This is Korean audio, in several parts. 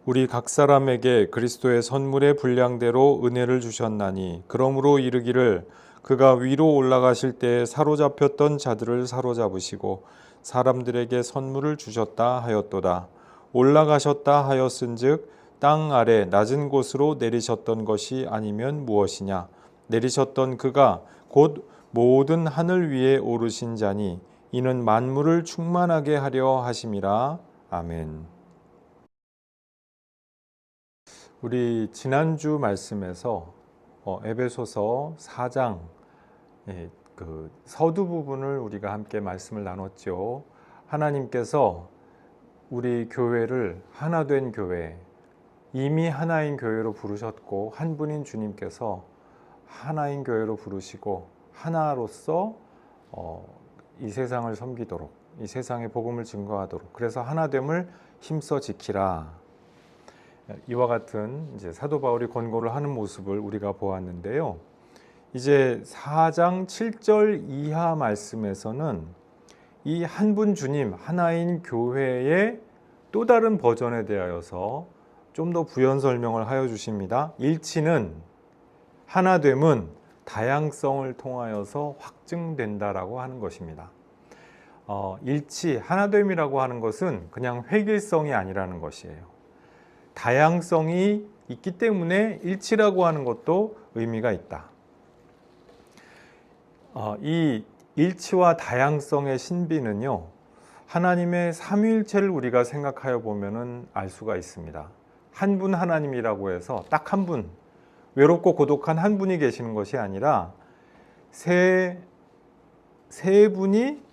우리 각 사람에게 그리스도의 선물의 분량대로 은혜를 주셨나니 그러므로 이르기를 그가 위로 올라가실 때에 사로잡혔던 자들을 사로잡으시고 사람들에게 선물을 주셨다 하였도다. 올라가셨다 하였은즉 땅 아래 낮은 곳으로 내리셨던 것이 아니면 무엇이냐. 내리셨던 그가 곧 모든 하늘 위에 오르신 자니 이는 만물을 충만하게 하려 하심이라. 아멘. 우리 지난주 말씀에서 에베소서 4장 그 서두 부분을 우리가 함께 말씀을 나눴죠. 하나님께서 우리 교회를 하나된 교회, 이미 하나인 교회로 부르셨고 한 분인 주님께서 하나인 교회로 부르시고 하나로서 이 세상을 섬기도록, 이 세상의 복음을 증거하도록, 그래서 하나됨을 힘써 지키라. 이와 같은 이제 사도 바울이 권고를 하는 모습을 우리가 보았는데요. 이제 4장 7절 이하 말씀에서는 이 한 분 주님, 하나인 교회의 또 다른 버전에 대하여서 좀 더 부연 설명을 하여 주십니다. 일치는, 하나됨은 다양성을 통하여서 확증된다라고 하는 것입니다. 일치, 하나됨이라고 하는 것은 그냥 획일성이 아니라는 것이에요. 다양성이 있기 때문에 일치라고 하는 것도 의미가 있다. 이 일치와 다양성의 신비는요, 하나님의 삼위일체를 우리가 생각하여 보면은 알 수가 있습니다. 한 분 하나님이라고 해서 딱 한 분, 외롭고 고독한 한 분이 계시는 것이 아니라 세 분이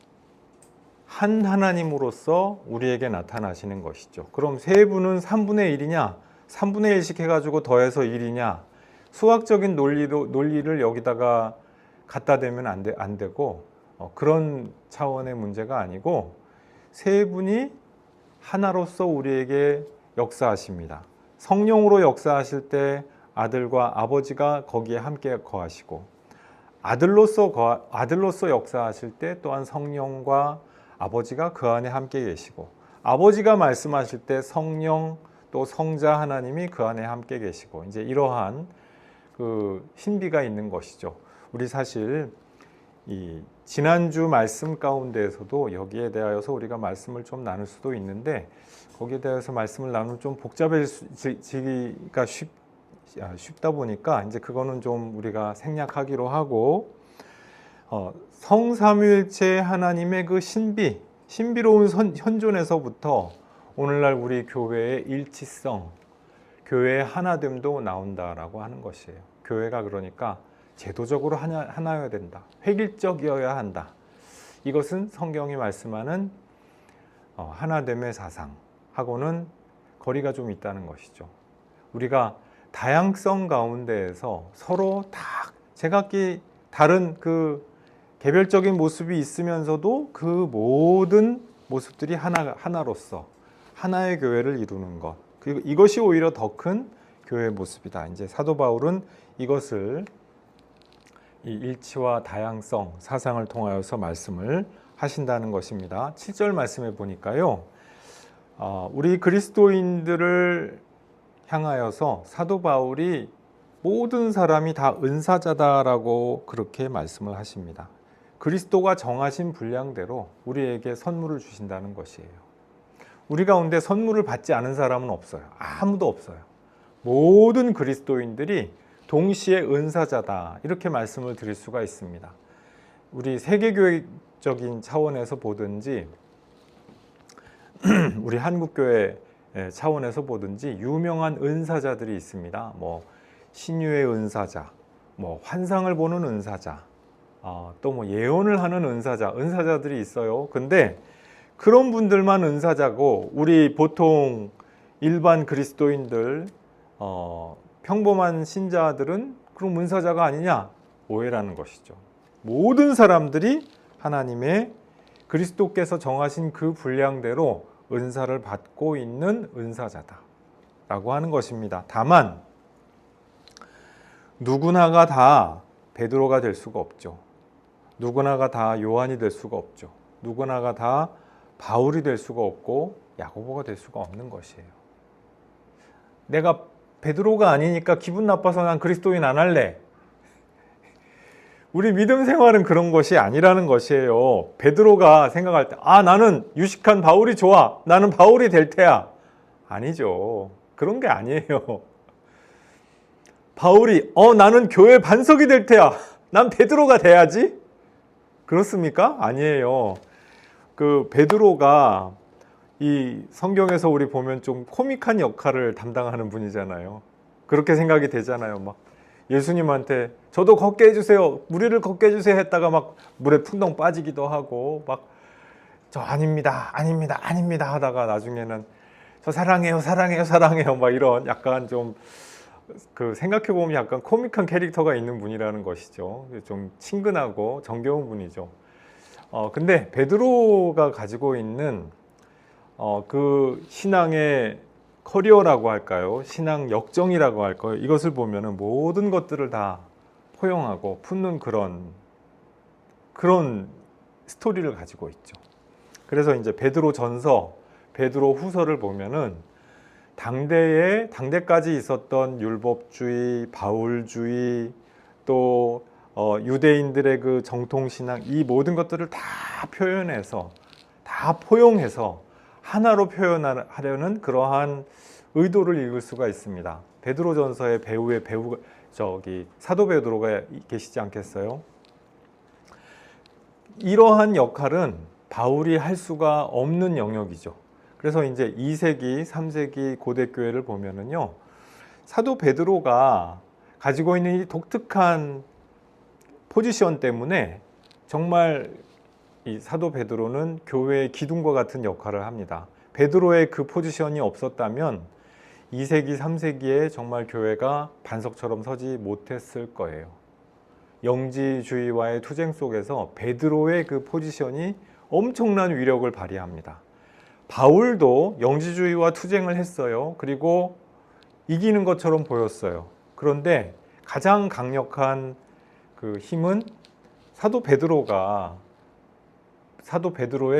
한 하나님으로서 우리에게 나타나시는 것이죠. 그럼 세 분은 3분의 1이냐? 3분의 1씩 해가지고 더해서 1이냐? 수학적인 논리를 여기다가 갖다 대면 안 되고 그런 차원의 문제가 아니고 세 분이 하나로서 우리에게 역사하십니다. 성령으로 역사하실 때 아들과 아버지가 거기에 함께 거하시고 아들로서 역사하실 때 또한 성령과 아버지가 그 안에 함께 계시고 아버지가 말씀하실 때 성령 또 성자 하나님이 그 안에 함께 계시고 이제 이러한 그 신비가 있는 것이죠. 우리 사실 이 지난주 말씀 가운데에서도 여기에 대하여서 우리가 말씀을 좀 나눌 수도 있는데 거기에 대해서 말씀을 나누면 좀 복잡해지기가 쉽다 보니까 이제 그거는 좀 우리가 생략하기로 하고 성삼위일체 하나님의 그 신비로운 현존에서부터 오늘날 우리 교회의 일치성, 교회의 하나됨도 나온다라고 하는 것이에요. 교회가 그러니까 제도적으로 하나여야 된다. 획일적이어야 한다. 이것은 성경이 말씀하는 하나됨의 사상하고는 거리가 좀 있다는 것이죠. 우리가 다양성 가운데에서 서로 다 제각기 다른 그 개별적인 모습이 있으면서도 그 모든 모습들이 하나로서 하나의 교회를 이루는 것. 그리고 이것이 오히려 더 큰 교회의 모습이다. 이제 사도 바울은 이것을 이 일치와 다양성 사상을 통하여서 말씀을 하신다는 것입니다. 7절 말씀에 보니까요. 우리 그리스도인들을 향하여서 사도 바울이 모든 사람이 다 은사자다라고 그렇게 말씀을 하십니다. 그리스도가 정하신 분량대로 우리에게 선물을 주신다는 것이에요. 우리 가운데 선물을 받지 않은 사람은 없어요. 아무도 없어요. 모든 그리스도인들이 동시에 은사자다 이렇게 말씀을 드릴 수가 있습니다. 우리 세계교회적인 차원에서 보든지 우리 한국교회 차원에서 보든지 유명한 은사자들이 있습니다. 뭐 신유의 은사자, 뭐 환상을 보는 은사자, 또 뭐 예언을 하는 은사자들이 있어요. 근데 그런 분들만 은사자고 우리 보통 일반 그리스도인들 평범한 신자들은 그럼 은사자가 아니냐? 오해라는 것이죠. 모든 사람들이 하나님의 그리스도께서 정하신 그 분량대로 은사를 받고 있는 은사자다 라고 하는 것입니다. 다만 누구나가 다 베드로가 될 수가 없죠. 누구나가 다 요한이 될 수가 없죠. 누구나가 다 바울이 될 수가 없고 야고보가 될 수가 없는 것이에요. 내가 베드로가 아니니까 기분 나빠서 난 그리스도인 안 할래. 우리 믿음 생활은 그런 것이 아니라는 것이에요. 베드로가 생각할 때, 나는 유식한 바울이 좋아. 나는 바울이 될 테야. 아니죠. 그런 게 아니에요. 바울이, 나는 교회 반석이 될 테야. 난 베드로가 돼야지. 그렇습니까? 아니에요. 그 베드로가 이 성경에서 우리 보면 좀 코믹한 역할을 담당하는 분이잖아요. 그렇게 생각이 되잖아요. 막 예수님한테 저도 걷게 해주세요. 무리를 걷게 해주세요 했다가 막 물에 풍덩 빠지기도 하고 막 저 아닙니다. 아닙니다. 아닙니다 하다가 나중에는 저 사랑해요. 사랑해요. 사랑해요. 막 이런 약간 좀 그 생각해보면 약간 코믹한 캐릭터가 있는 분이라는 것이죠. 좀 친근하고 정겨운 분이죠. 근데 베드로가 가지고 있는 그 신앙의 커리어라고 할까요? 신앙 역정이라고 할까요? 이것을 보면은 모든 것들을 다 포용하고 품는 그런 스토리를 가지고 있죠. 그래서 이제 베드로 전서, 베드로 후서를 보면은 당대까지 있었던 율법주의, 바울주의, 또 유대인들의 그 정통신앙, 이 모든 것들을 다 표현해서, 다 포용해서 하나로 표현하려는 그러한 의도를 읽을 수가 있습니다. 베드로전서의 사도 베드로가 계시지 않겠어요? 이러한 역할은 바울이 할 수가 없는 영역이죠. 그래서 이제 2세기, 3세기 고대 교회를 보면은요, 사도 베드로가 가지고 있는 이 독특한 포지션 때문에 정말 이 사도 베드로는 교회의 기둥과 같은 역할을 합니다. 베드로의 그 포지션이 없었다면 2세기, 3세기에 정말 교회가 반석처럼 서지 못했을 거예요. 영지주의와의 투쟁 속에서 베드로의 그 포지션이 엄청난 위력을 발휘합니다. 바울도 영지주의와 투쟁을 했어요. 그리고 이기는 것처럼 보였어요. 그런데 가장 강력한 그 힘은 사도 베드로의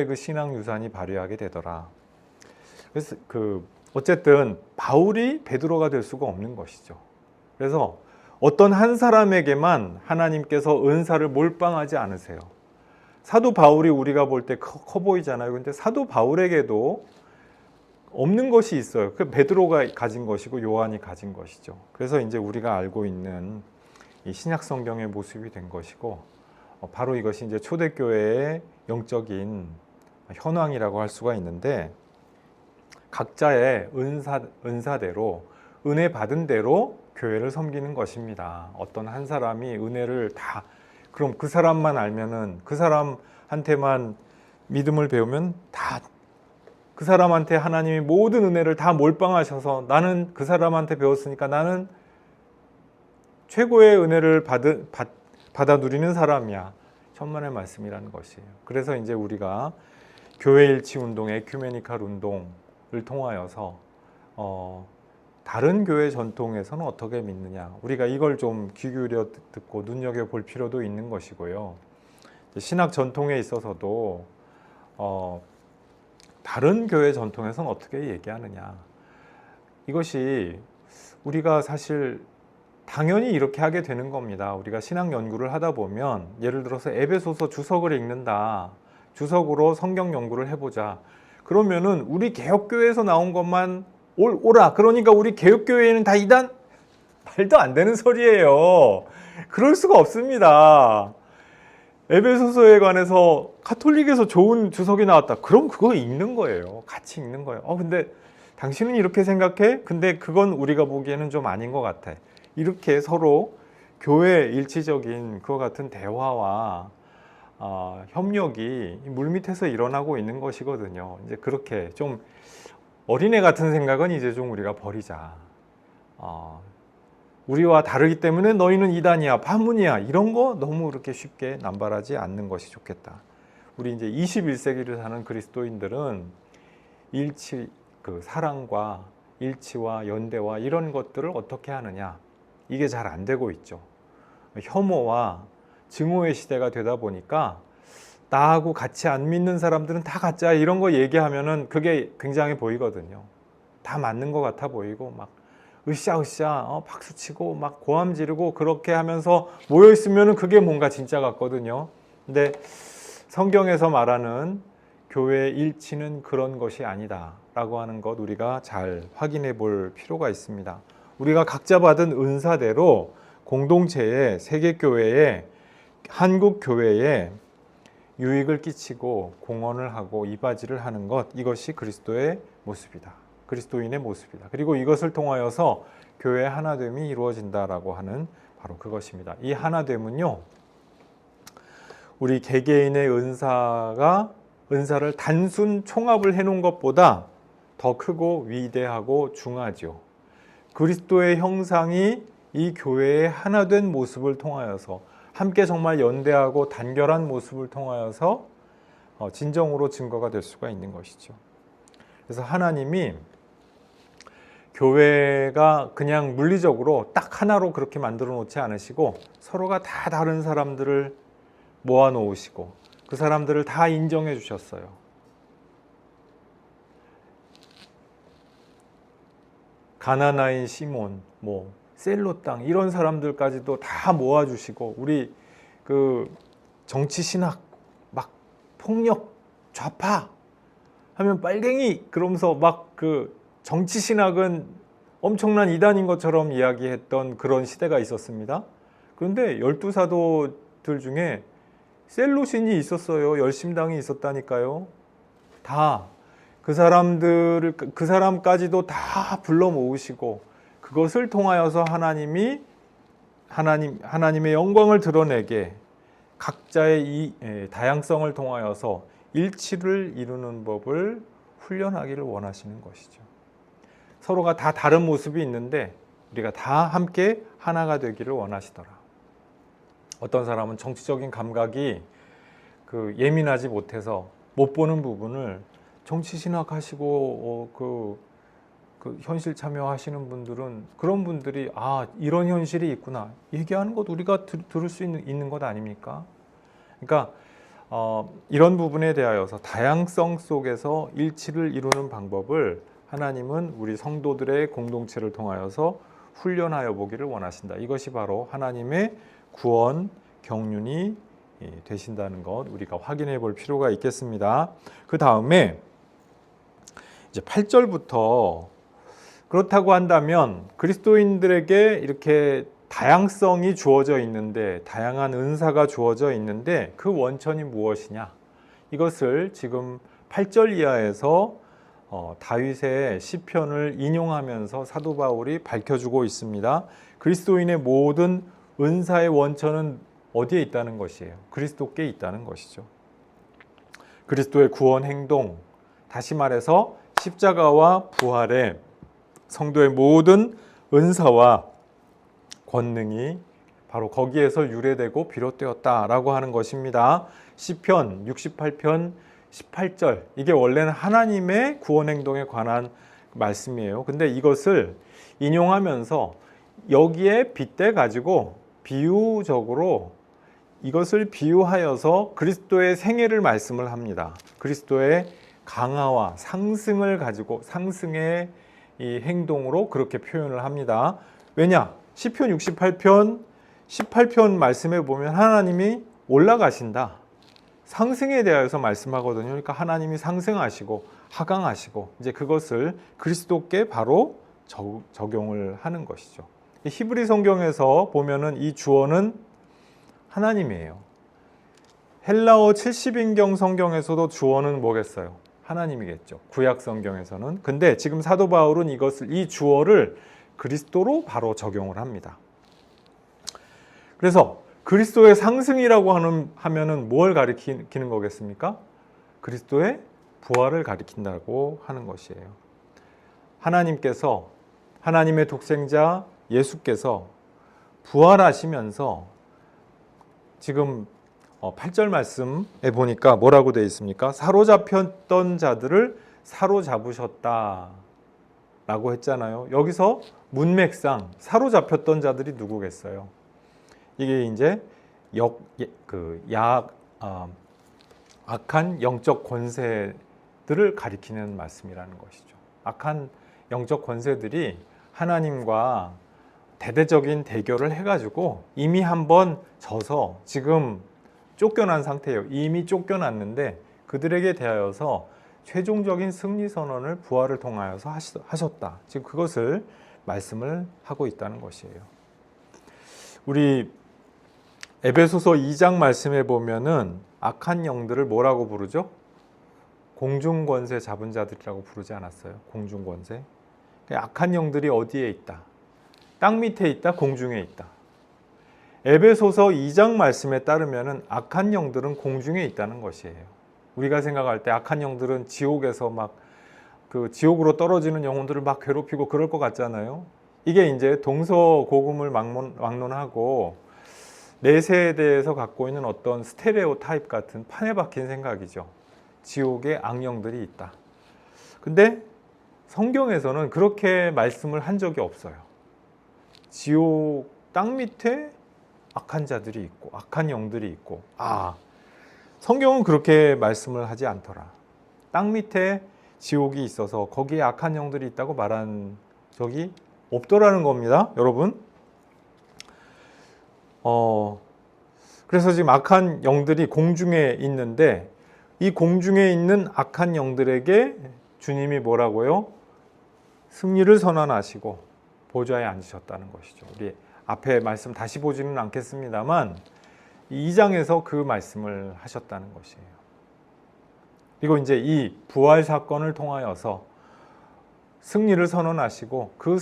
그 신앙 유산이 발휘하게 되더라. 그래서 어쨌든 바울이 베드로가 될 수가 없는 것이죠. 그래서 어떤 한 사람에게만 하나님께서 은사를 몰빵하지 않으세요. 사도 바울이 우리가 볼 때 커 보이잖아요. 근데 사도 바울에게도 없는 것이 있어요. 그 베드로가 가진 것이고 요한이 가진 것이죠. 그래서 이제 우리가 알고 있는 이 신약 성경의 모습이 된 것이고, 바로 이것이 이제 초대교회의 영적인 현황이라고 할 수가 있는데, 각자의 은사대로, 은혜 받은 대로 교회를 섬기는 것입니다. 어떤 한 사람이 은혜를 다, 그럼 그 사람만 알면은, 그 사람한테만 믿음을 배우면 다 그 사람한테 하나님이 모든 은혜를 다 몰빵하셔서 나는 그 사람한테 배웠으니까 나는 최고의 은혜를 받아 누리는 사람이야. 천만의 말씀이라는 것이에요. 그래서 이제 우리가 교회 일치 운동, 에큐메니칼 운동을 통하여서 다른 교회 전통에서는 어떻게 믿느냐, 우리가 이걸 좀 귀 기울여 듣고 눈여겨볼 필요도 있는 것이고요. 신학 전통에 있어서도 다른 교회 전통에서는 어떻게 얘기하느냐, 이것이 우리가 사실 당연히 이렇게 하게 되는 겁니다. 우리가 신학 연구를 하다 보면 예를 들어서 에베소서 주석을 읽는다, 주석으로 성경 연구를 해보자, 그러면은 우리 개혁교회에서 나온 것만 옳아, 그러니까 우리 개혁교회는 다 이단? 말도 안 되는 소리예요. 그럴 수가 없습니다. 에베소서에 관해서 가톨릭에서 좋은 주석이 나왔다, 그럼 그거 읽는 거예요. 같이 읽는 거예요. 근데 당신은 이렇게 생각해? 근데 그건 우리가 보기에는 좀 아닌 것 같아. 이렇게 서로 교회 일치적인 그와 같은 대화와 협력이 물밑에서 일어나고 있는 것이거든요. 이제 그렇게 좀 어린애 같은 생각은 이제 좀 우리가 버리자. 우리와 다르기 때문에 너희는 이단이야, 파문이야, 이런 거 너무 그렇게 쉽게 남발하지 않는 것이 좋겠다. 우리 이제 21세기를 사는 그리스도인들은 사랑과 일치와 연대와 이런 것들을 어떻게 하느냐, 이게 잘 안 되고 있죠. 혐오와 증오의 시대가 되다 보니까 나하고 같이 안 믿는 사람들은 다 가짜야, 이런 거 얘기하면은 그게 굉장히 보이거든요. 다 맞는 것 같아 보이고 막 으쌰으쌰 박수치고 막 고함 지르고 그렇게 하면서 모여 있으면 그게 뭔가 진짜 같거든요. 근데 성경에서 말하는 교회의 일치는 그런 것이 아니다 라고 하는 것 우리가 잘 확인해 볼 필요가 있습니다. 우리가 각자 받은 은사대로 공동체에, 세계교회에, 한국교회에 유익을 끼치고 공헌을 하고 이바지를 하는 것, 이것이 그리스도의 모습이다. 그리스도인의 모습이다. 그리고 이것을 통하여서 교회의 하나됨이 이루어진다라고 하는 바로 그것입니다. 이 하나됨은요, 우리 개개인의 은사를 단순 총합을 해놓은 것보다 더 크고 위대하고 중하죠. 그리스도의 형상이 이 교회의 하나된 모습을 통하여서 함께 정말 연대하고 단결한 모습을 통하여서 진정으로 증거가 될 수가 있는 것이죠. 그래서 하나님이 교회가 그냥 물리적으로 딱 하나로 그렇게 만들어 놓지 않으시고 서로가 다 다른 사람들을 모아 놓으시고 그 사람들을 다 인정해 주셨어요. 가나나인 시몬, 셀로 땅 이런 사람들까지도 다 모아 주시고 우리 그 정치 신학 막 폭력 좌파 하면 빨갱이 그러면서 막 그 정치 신학은 엄청난 이단인 것처럼 이야기했던 그런 시대가 있었습니다. 그런데 12사도들 중에 셀로신이 있었어요. 열심당이 있었다니까요. 다 그 사람까지도 다 불러 모으시고 그것을 통하여서 하나님의 영광을 드러내게 각자의 이 다양성을 통하여서 일치를 이루는 법을 훈련하기를 원하시는 것이죠. 서로가 다 다른 모습이 있는데 우리가 다 함께 하나가 되기를 원하시더라. 어떤 사람은 정치적인 감각이 예민하지 못해서 못 보는 부분을 정치 신학하시고 그 현실 참여하시는 분들은 그런 분들이 이런 현실이 있구나 얘기하는 것 우리가 들을 수 있는 것 아닙니까? 그러니까 이런 부분에 대하여서 다양성 속에서 일치를 이루는 방법을 하나님은 우리 성도들의 공동체를 통하여서 훈련하여 보기를 원하신다. 이것이 바로 하나님의 구원, 경륜이 되신다는 것 우리가 확인해 볼 필요가 있겠습니다. 그 다음에 이제 8절부터 그렇다고 한다면 그리스도인들에게 이렇게 다양성이 주어져 있는데 다양한 은사가 주어져 있는데 그 원천이 무엇이냐? 이것을 지금 8절 이하에서 다윗의 시편을 인용하면서 사도 바울이 밝혀주고 있습니다. 그리스도인의 모든 은사의 원천은 어디에 있다는 것이에요? 그리스도께 있다는 것이죠. 그리스도의 구원 행동, 다시 말해서 십자가와 부활에 성도의 모든 은사와 권능이 바로 거기에서 유래되고 비롯되었다라고 하는 것입니다. 시편 68편 18절 이게 원래는 하나님의 구원 행동에 관한 말씀이에요. 근데 이것을 인용하면서 여기에 빗대 가지고 비유적으로 이것을 비유하여서 그리스도의 생애를 말씀을 합니다. 그리스도의 강화와 상승을 가지고 상승의 이 행동으로 그렇게 표현을 합니다. 왜냐? 시편 68편 18편 말씀에 보면 하나님이 올라가신다. 상승에 대하여서 말씀하거든요. 그러니까 하나님이 상승하시고 하강하시고 이제 그것을 그리스도께 바로 적용을 하는 것이죠. 히브리 성경에서 보면은 이 주어는 하나님이에요. 헬라어 70인경 성경에서도 주어는 뭐겠어요? 하나님이겠죠. 구약 성경에서는. 근데 지금 사도 바울은 이 주어를 그리스도로 바로 적용을 합니다. 그래서 그리스도의 상승이라고 하면은 뭘 가리키는 거겠습니까? 그리스도의 부활을 가리킨다고 하는 것이에요. 하나님께서 하나님의 독생자 예수께서 부활하시면서 지금 8절 말씀에 보니까 뭐라고 되어 있습니까? 사로잡혔던 자들을 사로잡으셨다라고 했잖아요. 여기서 문맥상 사로잡혔던 자들이 누구겠어요? 이게 이제 악한 영적 권세들을 가리키는 말씀이라는 것이죠. 악한 영적 권세들이 하나님과 대대적인 대결을 해가지고 이미 한번 져서 지금 쫓겨난 상태예요. 이미 쫓겨났는데 그들에게 대하여서 최종적인 승리 선언을 부활을 통하여서 하셨다. 지금 그것을 말씀을 하고 있다는 것이에요. 우리 에베소서 2장 말씀에 보면은 악한 영들을 뭐라고 부르죠? 공중권세 잡은 자들이라고 부르지 않았어요? 공중권세. 악한 영들이 어디에 있다? 땅 밑에 있다? 공중에 있다? 에베소서 2장 말씀에 따르면은 악한 영들은 공중에 있다는 것이에요. 우리가 생각할 때 악한 영들은 지옥에서 막 그 지옥으로 떨어지는 영혼들을 막 괴롭히고 그럴 것 같잖아요. 이게 이제 동서고금을 막론하고 내세에 대해서 갖고 있는 어떤 스테레오 타입 같은 판에 박힌 생각이죠. 지옥에 악령들이 있다. 근데 성경에서는 그렇게 말씀을 한 적이 없어요. 지옥 땅 밑에 악한 자들이 있고 악한 영들이 있고, 성경은 그렇게 말씀을 하지 않더라. 땅 밑에 지옥이 있어서 거기에 악한 영들이 있다고 말한 적이 없더라는 겁니다, 여러분. 그래서 지금 악한 영들이 공중에 있는데 이 공중에 있는 악한 영들에게 주님이 뭐라고요? 승리를 선언하시고 보좌에 앉으셨다는 것이죠. 우리 앞에 말씀 다시 보지는 않겠습니다만 2장에서 그 말씀을 하셨다는 것이에요. 그리고 이제 이 부활 사건을 통하여서 승리를 선언하시고 그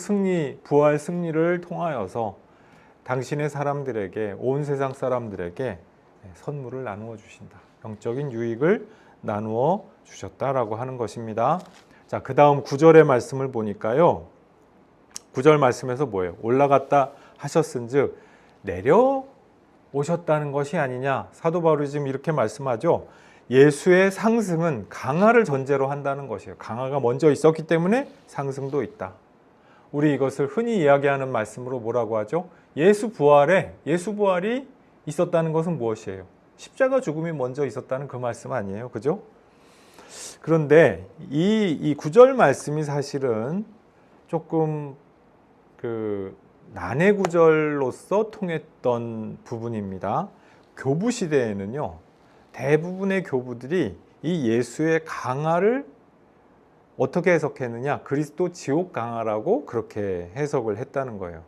부활 승리를 통하여서 당신의 사람들에게, 온 세상 사람들에게 선물을 나누어 주신다. 영적인 유익을 나누어 주셨다라고 하는 것입니다. 자, 그 다음 9절의 말씀을 보니까요. 9절 말씀에서 뭐예요? 올라갔다 하셨은즉 내려오셨다는 것이 아니냐. 사도 바울이 지금 이렇게 말씀하죠. 예수의 상승은 강화를 전제로 한다는 것이에요. 강화가 먼저 있었기 때문에 상승도 있다. 우리 이것을 흔히 이야기하는 말씀으로 뭐라고 하죠? 예수 부활이 있었다는 것은 무엇이에요? 십자가 죽음이 먼저 있었다는 그 말씀 아니에요? 그죠? 그런데 이 9절 말씀이 사실은 조금 난해 구절로서 통했던 부분입니다. 교부 시대에는요, 대부분의 교부들이 이 예수의 강화를 어떻게 해석했느냐? 그리스도 지옥 강화라고 그렇게 해석을 했다는 거예요.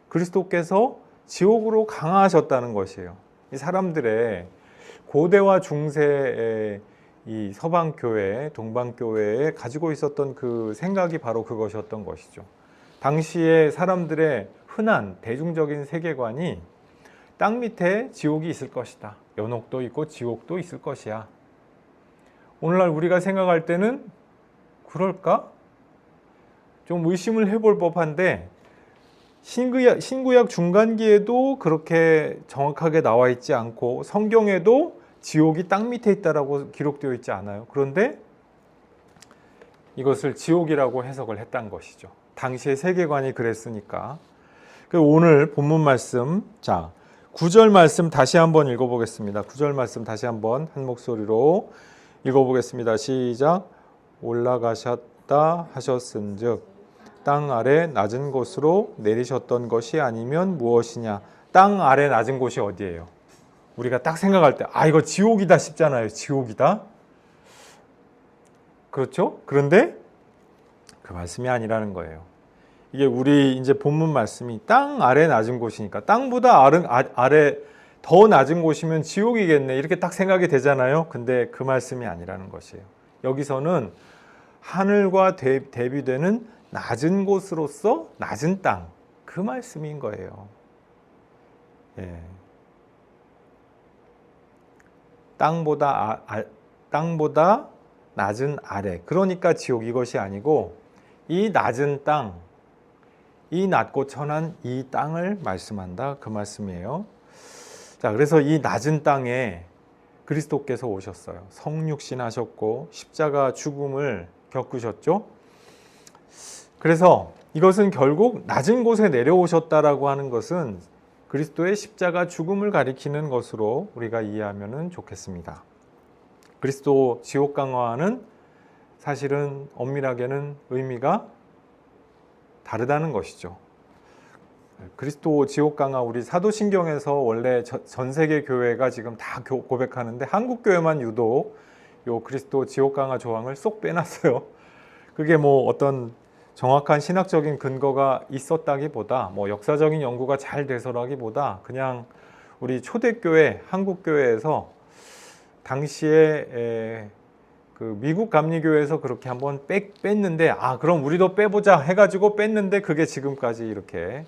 그리스도께서 지옥으로 강화하셨다는 것이에요. 이 사람들의 고대와 중세의 이 서방교회, 동방교회에 가지고 있었던 그 생각이 바로 그것이었던 것이죠. 당시에 사람들의 흔한 대중적인 세계관이 땅 밑에 지옥이 있을 것이다. 연옥도 있고 지옥도 있을 것이야. 오늘날 우리가 생각할 때는 그럴까? 좀 의심을 해볼 법한데 신구약 중간기에도 그렇게 정확하게 나와 있지 않고 성경에도 지옥이 땅 밑에 있다라고 기록되어 있지 않아요. 그런데 이것을 지옥이라고 해석을 했던 것이죠. 당시의 세계관이 그랬으니까. 오늘 본문 말씀, 자 9절 말씀 다시 한번 읽어보겠습니다. 9절 말씀 다시 한번 한 목소리로 읽어보겠습니다. 시작. 올라가셨다 하셨은즉 땅 아래 낮은 곳으로 내리셨던 것이 아니면 무엇이냐. 땅 아래 낮은 곳이 어디예요? 우리가 딱 생각할 때 이거 지옥이다 싶잖아요. 지옥이다. 그렇죠? 그런데 그 말씀이 아니라는 거예요. 이게 우리 이제 본문 말씀이 땅 아래 낮은 곳이니까 땅보다 아래 더 낮은 곳이면 지옥이겠네. 이렇게 딱 생각이 되잖아요. 근데 그 말씀이 아니라는 것이에요. 여기서는 하늘과 대비되는 낮은 곳으로서 낮은 땅, 그 말씀인 거예요. 예. 땅보다 낮은 아래, 그러니까 지옥 이것이 아니고 이 낮은 땅, 이 낮고 천한 이 땅을 말씀한다 그 말씀이에요. 자, 그래서 이 낮은 땅에 그리스도께서 오셨어요. 성육신 하셨고 십자가 죽음을 겪으셨죠. 그래서 이것은 결국 낮은 곳에 내려오셨다라고 하는 것은 그리스도의 십자가 죽음을 가리키는 것으로 우리가 이해하면 좋겠습니다. 그리스도 지옥 강화는 사실은 엄밀하게는 의미가 다르다는 것이죠. 그리스도 지옥 강화, 우리 사도신경에서 원래 전 세계 교회가 지금 다 고백하는데 한국 교회만 유독 요 그리스도 지옥 강화 조항을 쏙 빼놨어요. 그게 뭐 어떤 정확한 신학적인 근거가 있었다기보다 뭐 역사적인 연구가 잘 돼서라기보다 그냥 우리 초대교회 한국 교회에서 당시에 그 미국 감리교회에서 그렇게 한번 뺐는데 그럼 우리도 빼보자 해가지고 뺐는데 그게 지금까지 이렇게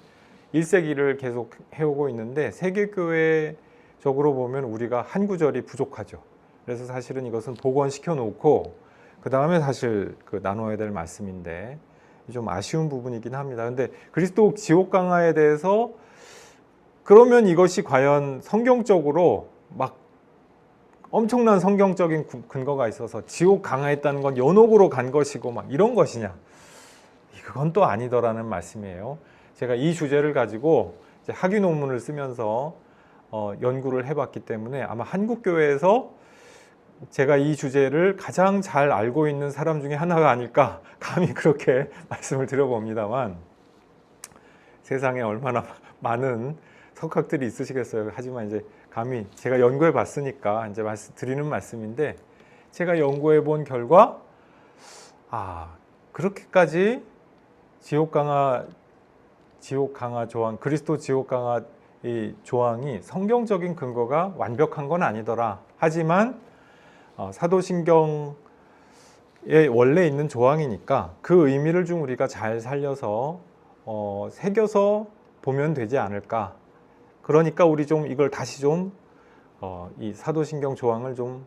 1세기를 계속 해오고 있는데 세계교회적으로 보면 우리가 한 구절이 부족하죠. 그래서 사실은 이것은 복원시켜 놓고 그 다음에 사실 그 나눠야 될 말씀인데 좀 아쉬운 부분이긴 합니다. 근데 그리스도 지옥 강화에 대해서 그러면 이것이 과연 성경적으로 막 엄청난 성경적인 근거가 있어서 지옥 강화했다는 건 연옥으로 간 것이고 막 이런 것이냐? 그건 또 아니더라는 말씀이에요. 제가 이 주제를 가지고 이제 학위 논문을 쓰면서 연구를 해봤기 때문에 아마 한국 교회에서 제가 이 주제를 가장 잘 알고 있는 사람 중에 하나가 아닐까 감히 그렇게 말씀을 드려봅니다만 세상에 얼마나 많은 석학들이 있으시겠어요. 하지만 이제 감히 제가 연구해 봤으니까 이제 드리는 말씀인데 제가 연구해 본 결과 그렇게까지 지옥 강화 조항, 그리스도 지옥 강화 이 조항이 성경적인 근거가 완벽한 건 아니더라. 하지만 사도신경에 원래 있는 조항이니까 그 의미를 좀 우리가 잘 살려서 새겨서 보면 되지 않을까. 그러니까 우리 좀 이걸 다시 좀 이 사도신경 조항을 좀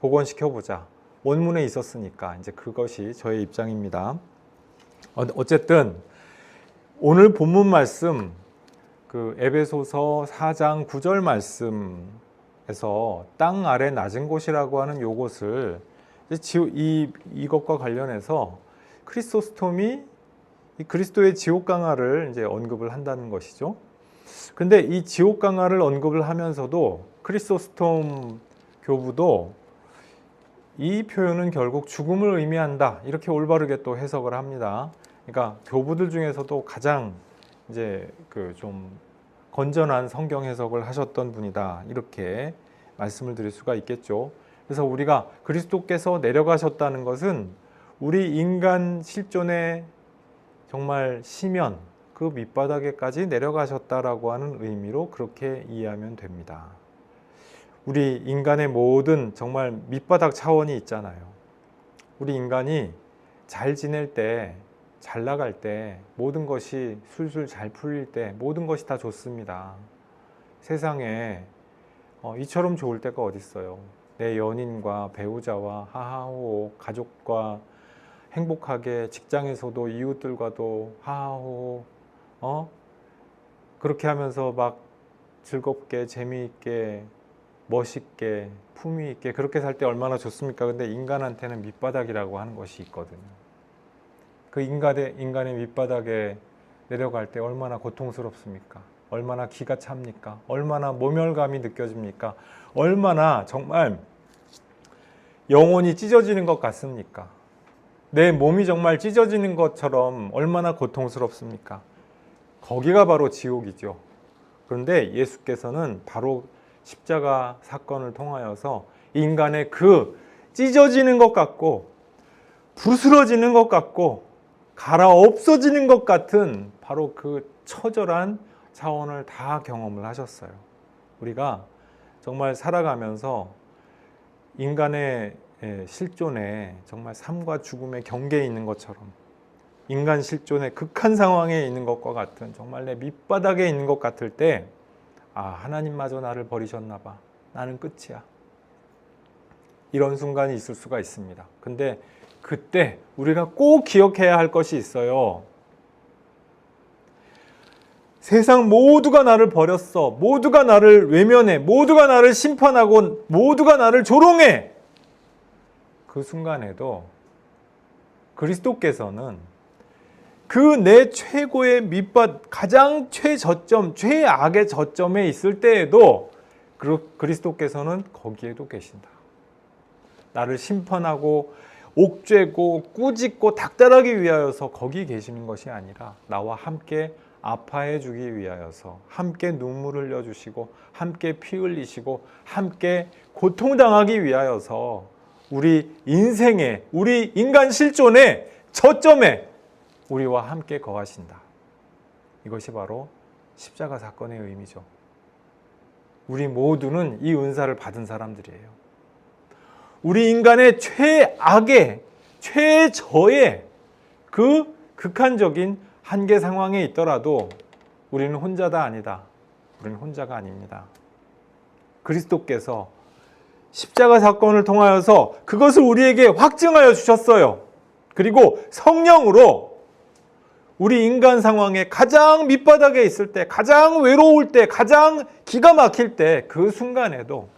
복원시켜 보자. 원문에 있었으니까 이제 그것이 저의 입장입니다. 어쨌든 오늘 본문 말씀 그 에베소서 4장 9절 말씀에서 땅 아래 낮은 곳이라고 하는 요것을 이것과 관련해서 크리소스톰이 그리스도의 지옥 강화를 이제 언급을 한다는 것이죠. 근데 이 지옥 강화를 언급을 하면서도 크리소스톰 교부도 이 표현은 결국 죽음을 의미한다. 이렇게 올바르게 또 해석을 합니다. 그러니까 교부들 중에서도 가장 이제 그 좀 건전한 성경 해석을 하셨던 분이다. 이렇게 말씀을 드릴 수가 있겠죠. 그래서 우리가 그리스도께서 내려가셨다는 것은 우리 인간 실존의 정말 심연, 그 밑바닥에까지 내려가셨다라고 하는 의미로 그렇게 이해하면 됩니다. 우리 인간의 모든 정말 밑바닥 차원이 있잖아요. 우리 인간이 잘 지낼 때, 잘 나갈 때, 모든 것이 술술 잘 풀릴 때 모든 것이 다 좋습니다. 세상에 이처럼 좋을 때가 어디 있어요. 내 연인과 배우자와 하하호, 가족과 행복하게, 직장에서도 이웃들과도 하하호, 그렇게 하면서 막 즐겁게, 재미있게, 멋있게, 품위 있게 그렇게 살 때 얼마나 좋습니까? 근데 인간한테는 밑바닥이라고 하는 것이 있거든요. 그 인간의 밑바닥에 내려갈 때 얼마나 고통스럽습니까? 얼마나 기가 찹니까? 얼마나 모멸감이 느껴집니까? 얼마나 정말 영혼이 찢어지는 것 같습니까? 내 몸이 정말 찢어지는 것처럼 얼마나 고통스럽습니까? 거기가 바로 지옥이죠. 그런데 예수께서는 바로 십자가 사건을 통하여서 인간의 그 찢어지는 것 같고 부스러지는 것 같고 갈아 없어지는 것 같은 바로 그 처절한 차원을 다 경험을 하셨어요. 우리가 정말 살아가면서 인간의 실존에 정말 삶과 죽음의 경계에 있는 것처럼 인간 실존의 극한 상황에 있는 것과 같은 정말 내 밑바닥에 있는 것 같을 때 하나님마저 나를 버리셨나 봐. 나는 끝이야. 이런 순간이 있을 수가 있습니다. 근데 그때 우리가 꼭 기억해야 할 것이 있어요. 세상 모두가 나를 버렸어. 모두가 나를 외면해. 모두가 나를 심판하고 모두가 나를 조롱해. 그 순간에도 그리스도께서는 그 내 최고의 가장 최저점, 최악의 저점에 있을 때에도 그리스도께서는 거기에도 계신다. 나를 심판하고 옥죄고 꾸짖고 닥달하기 위하여서 거기 계시는 것이 아니라 나와 함께 아파해 주기 위하여서 함께 눈물을 흘려주시고 함께 피 흘리시고 함께 고통당하기 위하여서 우리 인생의 우리 인간 실존의 저점에 우리와 함께 거하신다. 이것이 바로 십자가 사건의 의미죠. 우리 모두는 이 은사를 받은 사람들이에요. 우리 인간의 최악의 최저의 그 극한적인 한계 상황에 있더라도 우리는 혼자다 아니다. 우리는 혼자가 아닙니다. 그리스도께서 십자가 사건을 통하여서 그것을 우리에게 확증하여 주셨어요. 그리고 성령으로 우리 인간 상황에 가장 밑바닥에 있을 때, 가장 외로울 때, 가장 기가 막힐 때 그 순간에도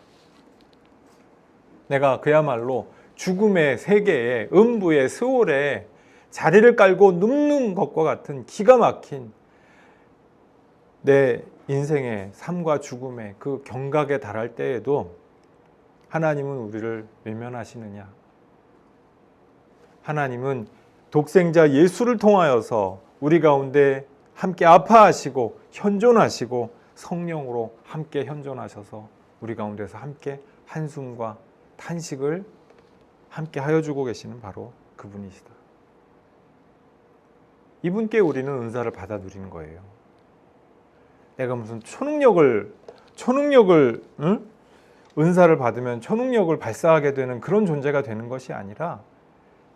내가 그야말로 죽음의 세계에 음부의 스올에 자리를 깔고 눕는 것과 같은 기가 막힌 내 인생의 삶과 죽음의 그 경각에 달할 때에도 하나님은 우리를 외면하시느냐? 하나님은 독생자 예수를 통하여서 우리 가운데 함께 아파하시고 현존하시고 성령으로 함께 현존하셔서 우리 가운데서 함께 한숨과 탄식을 함께 하여 주고 계시는 바로 그분이시다. 이분께 우리는 은사를 받아 누리는 거예요. 내가 무슨 초능력을 은사를 받으면 초능력을 발사하게 되는 그런 존재가 되는 것이 아니라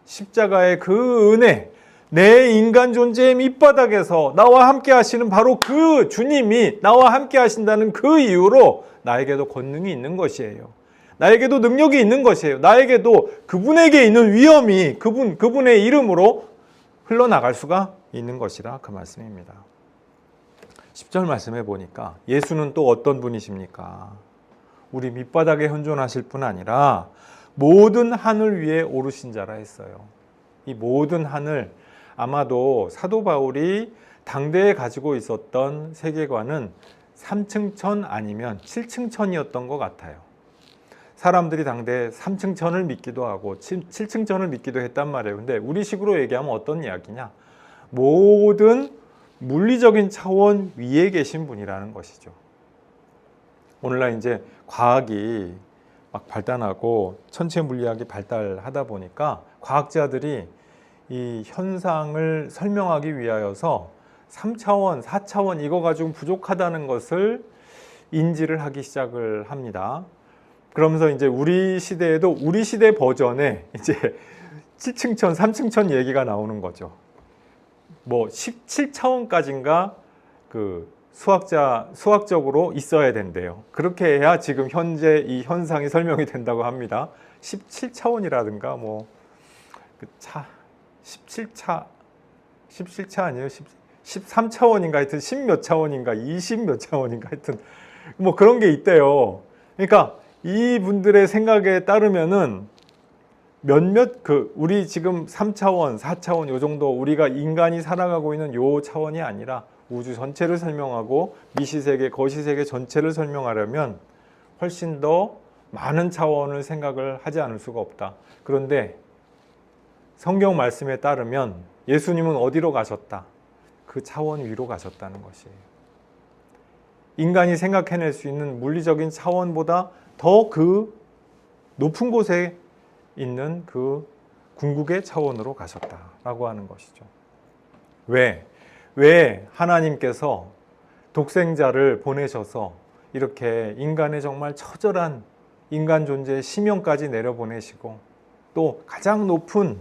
십자가의 그 은혜, 내 인간 존재의 밑바닥에서 나와 함께 하시는 바로 그 주님이 나와 함께 하신다는 그 이유로 나에게도 권능이 있는 것이에요. 나에게도 능력이 있는 것이에요. 나에게도 그분에게 있는 위엄이 그분의 이름으로 흘러나갈 수가 있는 것이라 그 말씀입니다. 10절 말씀해 보니까 예수는 또 어떤 분이십니까? 우리 밑바닥에 현존하실 뿐 아니라 모든 하늘 위에 오르신 자라 했어요. 이 모든 하늘, 아마도 사도 바울이 당대에 가지고 있었던 세계관은 3층 천 아니면 7층 천이었던 것 같아요. 사람들이 당대 3층 천을 믿기도 하고 7층 천을 믿기도 했단 말이에요. 근데 우리식으로 얘기하면 어떤 이야기냐? 모든 물리적인 차원 위에 계신 분이라는 것이죠. 오늘날 이제 과학이 막 발달하고 천체 물리학이 발달하다 보니까 과학자들이 이 현상을 설명하기 위하여서 3차원, 4차원 이거 가지고 부족하다는 것을 인지를 하기 시작을 합니다. 그러면서 이제 우리 시대에도 우리 시대 버전에 이제 7층 천, 3층 천 얘기가 나오는 거죠. 뭐 17차원까지인가 그 수학적으로 있어야 된대요. 그렇게 해야 지금 현재 이 현상이 설명이 된다고 합니다. 17차원이라든가 뭐 그 17차 아니에요? 13차원인가 하여튼 10몇 차원인가 20몇 차원인가 하여튼 뭐 그런 게 있대요. 그러니까 이분들의 생각에 따르면은 우리 지금 3차원, 4차원 요 정도 우리가 인간이 살아가고 있는 요 차원이 아니라 우주 전체를 설명하고 미시세계, 거시세계 전체를 설명하려면 훨씬 더 많은 차원을 생각을 하지 않을 수가 없다. 그런데 성경 말씀에 따르면 예수님은 어디로 가셨다? 그 차원 위로 가셨다는 것이에요. 인간이 생각해낼 수 있는 물리적인 차원보다 더 그 높은 곳에 있는 그 궁극의 차원으로 가셨다라고 하는 것이죠. 왜 하나님께서 독생자를 보내셔서 이렇게 인간의 정말 처절한 인간 존재의 심령까지 내려보내시고 또 가장 높은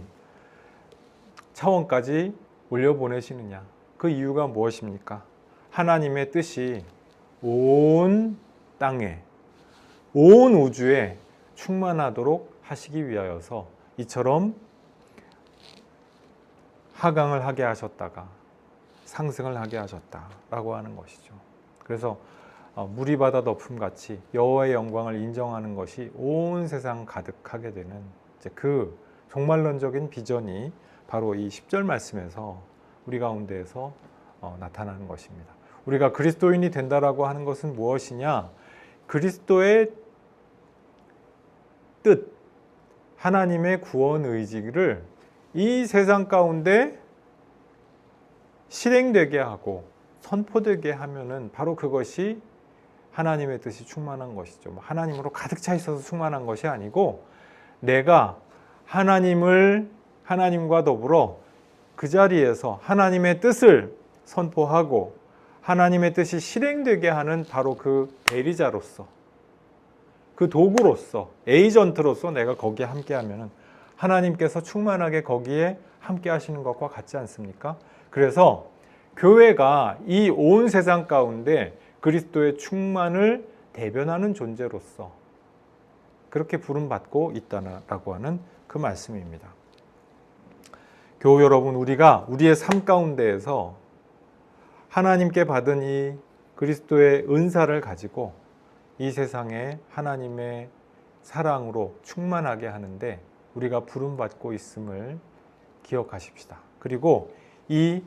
차원까지 올려보내시느냐? 그 이유가 무엇입니까? 하나님의 뜻이 온 땅에, 온 우주에 충만하도록 하시기 위하여서 이처럼 하강을 하게 하셨다가 상승을 하게 하셨다라고 하는 것이죠. 그래서 무리바다 덮음같이 여호와의 영광을 인정하는 것이 온 세상 가득하게 되는 이제 그 종말론적인 비전이 바로 이 10절 말씀에서 우리 가운데에서 나타나는 것입니다. 우리가 그리스도인이 된다라고 하는 것은 무엇이냐? 그리스도의 뜻, 하나님의 구원 의지를 이 세상 가운데 실행되게 하고 선포되게 하면은 바로 그것이 하나님의 뜻이 충만한 것이죠. 하나님으로 가득 차 있어서 충만한 것이 아니고 내가 하나님과 더불어 그 자리에서 하나님의 뜻을 선포하고 하나님의 뜻이 실행되게 하는 바로 그 대리자로서, 그 도구로서, 에이전트로서 내가 거기에 함께하면은 하나님께서 충만하게 거기에 함께 하시는 것과 같지 않습니까? 그래서 교회가 이 온 세상 가운데 그리스도의 충만을 대변하는 존재로서 그렇게 부름받고 있다라고 하는 그 말씀입니다. 교우 여러분, 우리가 우리의 삶 가운데에서 하나님께 받은 이 그리스도의 은사를 가지고 이 세상에 하나님의 사랑으로 충만하게 하는데 우리가 부름받고 있음을 기억하십시다. 그리고 이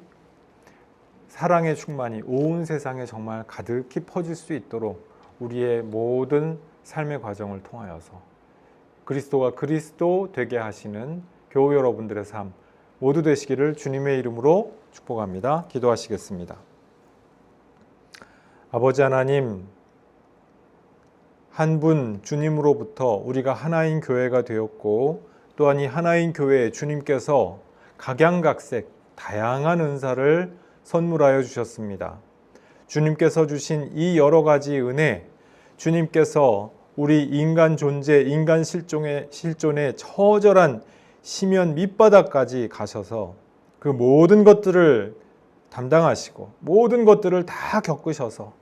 사랑의 충만이 온 세상에 정말 가득히 퍼질 수 있도록 우리의 모든 삶의 과정을 통하여서 그리스도가 그리스도 되게 하시는 교우 여러분들의 삶 모두 되시기를 주님의 이름으로 축복합니다. 기도하시겠습니다. 아버지 하나님, 한 분 주님으로부터 우리가 하나인 교회가 되었고 또한 이 하나인 교회에 주님께서 각양각색 다양한 은사를 선물하여 주셨습니다. 주님께서 주신 이 여러 가지 은혜, 주님께서 우리 인간 존재, 인간 실존의 처절한 심연 밑바닥까지 가셔서 그 모든 것들을 담당하시고 모든 것들을 다 겪으셔서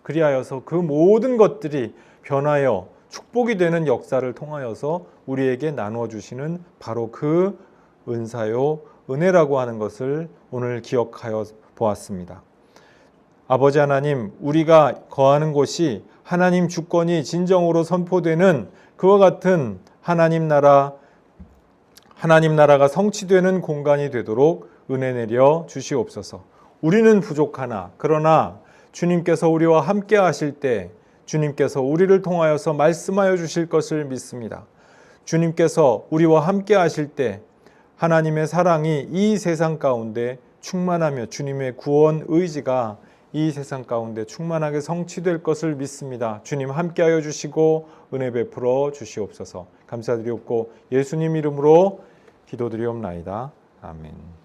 그리하여서 그 모든 것들이 변하여 축복이 되는 역사를 통하여서 우리에게 나누어 주시는 바로 그 은사요, 은혜라고 하는 것을 오늘 기억하여 보았습니다. 아버지 하나님, 우리가 거하는 곳이 하나님 주권이 진정으로 선포되는 그와 같은 하나님 나라가 성취되는 공간이 되도록 은혜 내려 주시옵소서. 우리는 부족하나 그러나 주님께서 우리와 함께 하실 때 주님께서 우리를 통하여서 말씀하여 주실 것을 믿습니다. 주님께서 우리와 함께 하실 때 하나님의 사랑이 이 세상 가운데 충만하며 주님의 구원 의지가 이 세상 가운데 충만하게 성취될 것을 믿습니다. 주님 함께하여 주시고 은혜 베풀어 주시옵소서. 감사드리옵고 예수님 이름으로 기도드리옵나이다. 아멘.